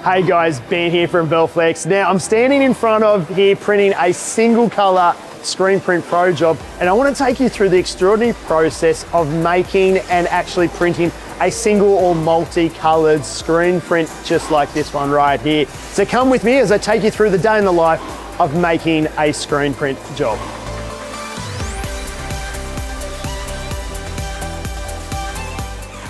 Hey guys, Ben here from Velflex. Now I'm standing in front of here printing a single color ScreenPrint PRO job, and I want to take you through the extraordinary process of making and actually printing a single or multi-colored screen print just like this one right here. So come with me as I take you through the day in the life of making a screen print job.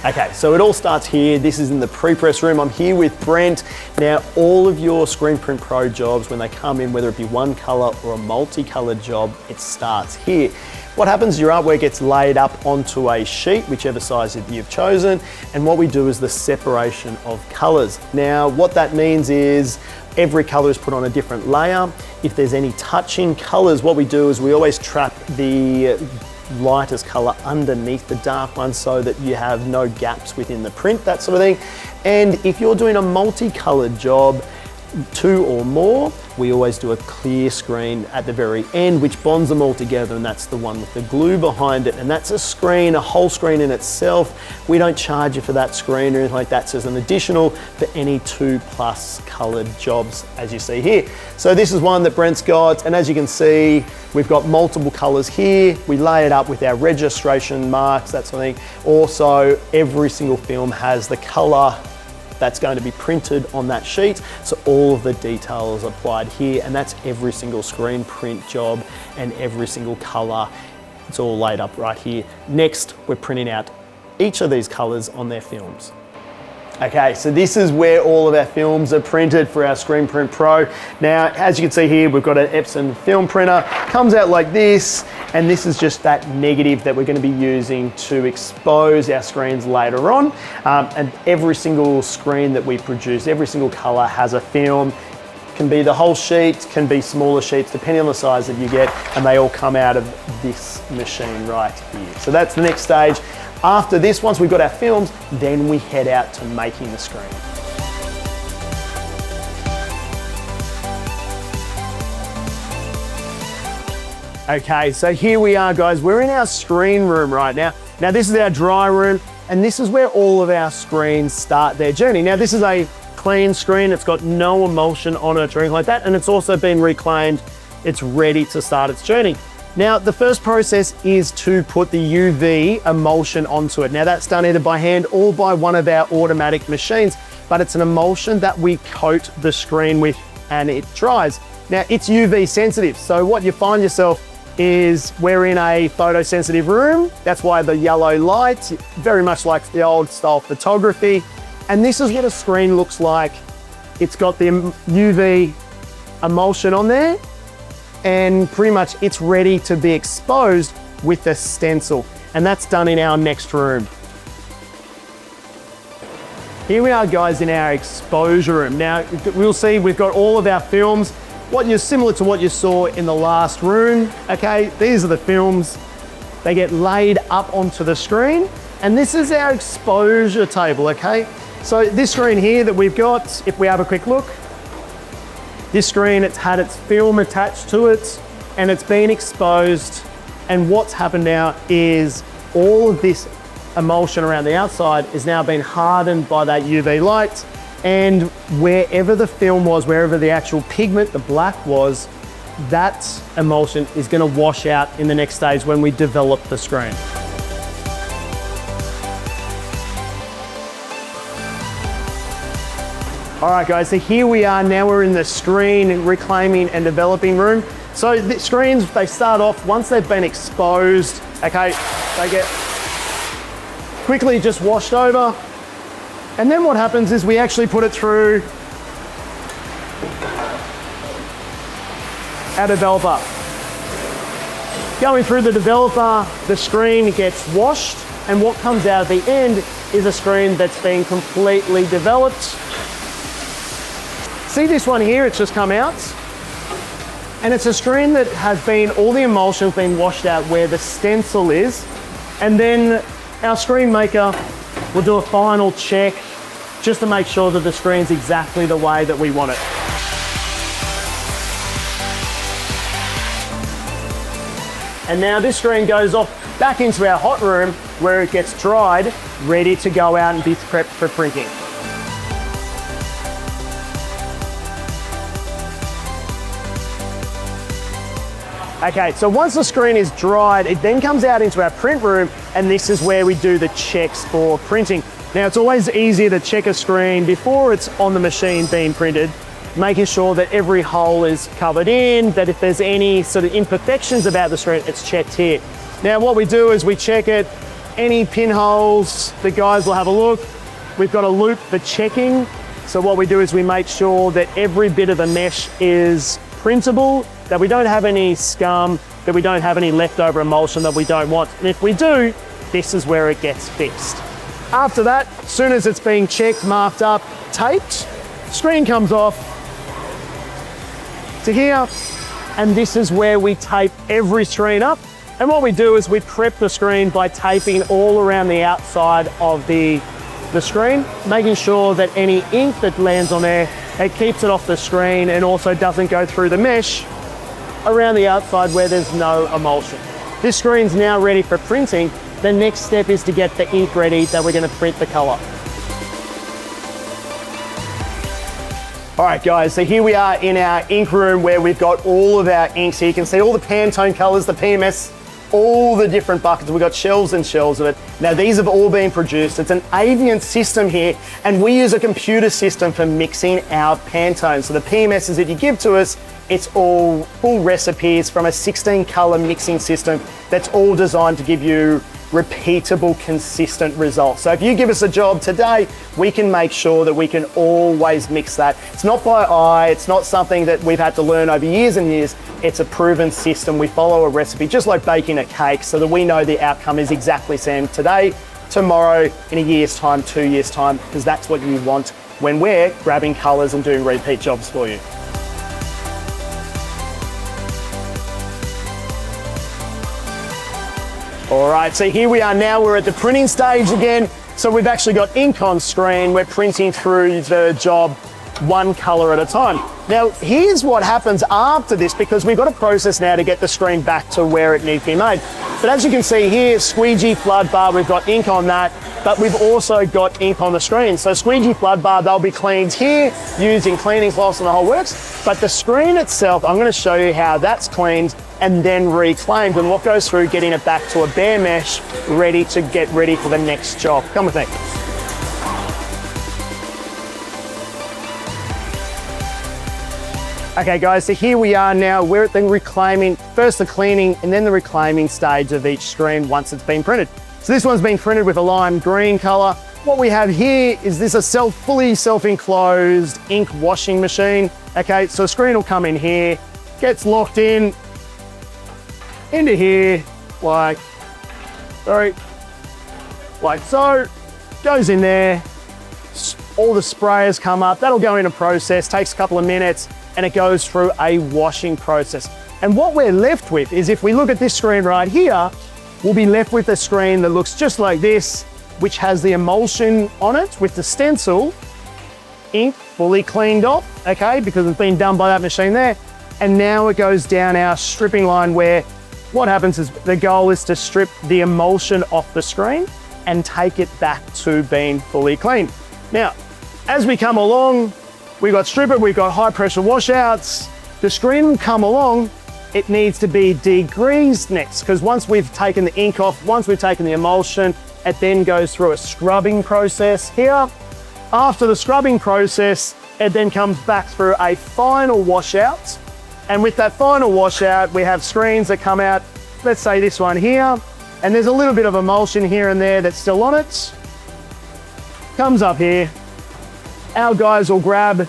Okay, so it all starts here. This is in the pre-press room. I'm here with Brent. Now, all of your ScreenPrint PRO jobs, when they come in, whether it be one color or a multicolored job, it starts here. What happens, your artwork gets laid up onto a sheet, whichever size that you've chosen, and what we do is the separation of colors. Now, what that means is every color is put on a different layer. If there's any touching colors, what we do is we always trap the lightest color underneath the dark one so that you have no gaps within the print, that sort of thing. And if you're doing a multicolored job, two or more, we always do a clear screen at the very end, which bonds them all together, and that's the one with the glue behind it. And that's a screen, a whole screen in itself. We don't charge you for that screen or anything like that. So it's an additional for any 2+ colored jobs, as you see here. So this is one that Brent's got, and as you can see, we've got multiple colors here. We lay it up with our registration marks, that sort of thing. Also, every single film has the color that's going to be printed on that sheet. So all of the details applied here, and that's every single screen print job and every single color. It's all laid up right here. Next, we're printing out each of these colors on their films. Okay, so this is where all of our films are printed for our ScreenPrint PRO. Now, as you can see here, we've got an Epson film printer. Comes out like this, and this is just that negative that we're going to be using to expose our screens later on. And every single screen that we produce, every single color has a film. Can be the whole sheet, can be smaller sheets, depending on the size that you get, and they all come out of this machine right here. So that's the next stage. After this, once we've got our films, then we head out to making the screen. Okay, so here we are, guys. We're in our screen room right now. Now this is our dry room, and this is where all of our screens start their journey. Now this is a clean screen. It's got no emulsion on it or anything like that, and it's also been reclaimed. It's ready to start its journey. Now, the first process is to put the UV emulsion onto it. Now that's done either by hand or by one of our automatic machines, but it's an emulsion that we coat the screen with and it dries. Now it's UV sensitive. So what you find yourself is we're in a photosensitive room. That's why the yellow light, very much like the old style photography. And this is what a screen looks like. It's got the UV emulsion on there, and pretty much it's ready to be exposed with the stencil. And that's done in our next room. Here we are, guys, in our exposure room. Now, we'll see we've got all of our films. Similar to what you saw in the last room, okay? These are the films. They get laid up onto the screen, and this is our exposure table, okay? So this screen here that we've got, if we have a quick look, this screen, it's had its film attached to it and it's been exposed. And what's happened now is all of this emulsion around the outside is now been hardened by that UV light. And wherever the film was, wherever the actual pigment, the black was, that emulsion is gonna wash out in the next stage when we develop the screen. All right, guys, so here we are. Now we're in the screen reclaiming and developing room. So the screens, they start off, once they've been exposed, okay, they get quickly just washed over. And then what happens is we actually put it through our developer. Going through the developer, the screen gets washed, and what comes out at the end is a screen that's been completely developed. See this one here, it's just come out. And it's a screen that has been, all the emulsion has been washed out where the stencil is. And then our screen maker will do a final check just to make sure that the screen's exactly the way that we want it. And now this screen goes off back into our hot room where it gets dried, ready to go out and be prepped for printing. Okay, so once the screen is dried, it then comes out into our print room, and this is where we do the checks for printing. Now, it's always easier to check a screen before it's on the machine being printed, making sure that every hole is covered in, that if there's any sort of imperfections about the screen, it's checked here. Now, what we do is we check it, any pinholes, the guys will have a look. We've got a loop for checking. So what we do is we make sure that every bit of the mesh is printable, that we don't have any scum, that we don't have any leftover emulsion that we don't want. And if we do, this is where it gets fixed. After that, as soon as it's being checked, marked up, taped, screen comes off to here, and this is where we tape every screen up. And what we do is we prep the screen by taping all around the outside of the screen, making sure that any ink that lands on there, it keeps it off the screen and also doesn't go through the mesh around the outside where there's no emulsion. This screen's now ready for printing. The next step is to get the ink ready that we're going to print the color. All right, guys, so here we are in our ink room where we've got all of our inks here. You can see all the Pantone colors, the PMS, all the different buckets. We've got shelves and shelves of it. Now, these have all been produced. It's an avian system here, and we use a computer system for mixing our Pantone. So the PMSs that you give to us, it's all full recipes from a 16 color mixing system that's all designed to give you repeatable, consistent results. So if you give us a job today, we can make sure that we can always mix that. It's not by eye, it's not something that we've had to learn over years and years. It's a proven system. We follow a recipe, just like baking a cake, so that we know the outcome is exactly the same today, tomorrow, in a year's time, 2 years' time, because that's what you want when we're grabbing colors and doing repeat jobs for you. All right, so here we are now, we're at the printing stage again. So we've actually got ink on screen. We're printing through the job one color at a time. Now, here's what happens after this, because we've got a process now to get the screen back to where it needs to be made. But as you can see here, squeegee, flood bar, we've got ink on that, but we've also got ink on the screen. So squeegee, flood bar, they'll be cleaned here using cleaning cloths and the whole works. But the screen itself, I'm gonna show you how that's cleaned and then reclaimed, and what goes through getting it back to a bare mesh, ready to get ready for the next job. Come with me. Okay guys, so here we are now. We're at the reclaiming, first the cleaning and then the reclaiming stage of each screen once it's been printed. So this one's been printed with a lime green color. What we have here is this a fully self-enclosed ink washing machine. Okay, so a screen will come in here, gets locked in, into here, like so, goes in there, all the sprayers come up, that'll go in a process, takes a couple of minutes, and it goes through a washing process. And what we're left with is, if we look at this screen right here, we'll be left with a screen that looks just like this, which has the emulsion on it with the stencil, ink fully cleaned off, okay, because it's been done by that machine there. And now it goes down our stripping line, where what happens is the goal is to strip the emulsion off the screen and take it back to being fully clean. Now, as we come along, we've got stripper, we've got high pressure washouts. The screen will come along, it needs to be degreased next, because once we've taken the ink off, once we've taken the emulsion, it then goes through a scrubbing process here. After the scrubbing process, it then comes back through a final washout. And with that final washout, we have screens that come out, let's say this one here, and there's a little bit of emulsion here and there that's still on it. Comes up here, our guys will grab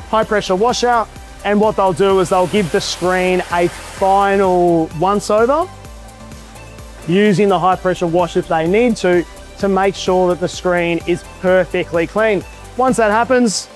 high pressure washout, and what they'll do is they'll give the screen a final once over using the high pressure wash if they need to make sure that the screen is perfectly clean. Once that happens,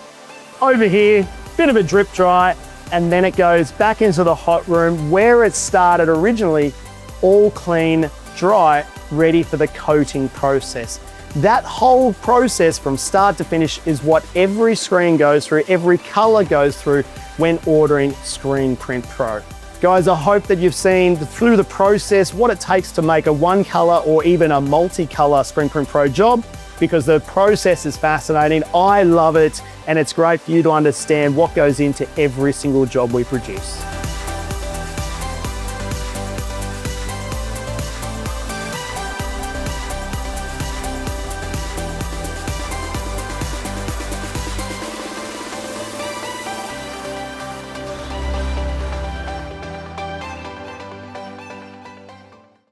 over here, bit of a drip dry, and then it goes back into the hot room where it started originally, all clean, dry, ready for the coating process. That whole process from start to finish is what every screen goes through, every color goes through when ordering ScreenPrint PRO. Guys, I hope that you've seen through the process what it takes to make a one color or even a multi-color ScreenPrint PRO job, because the process is fascinating. I love it, and it's great for you to understand what goes into every single job we produce.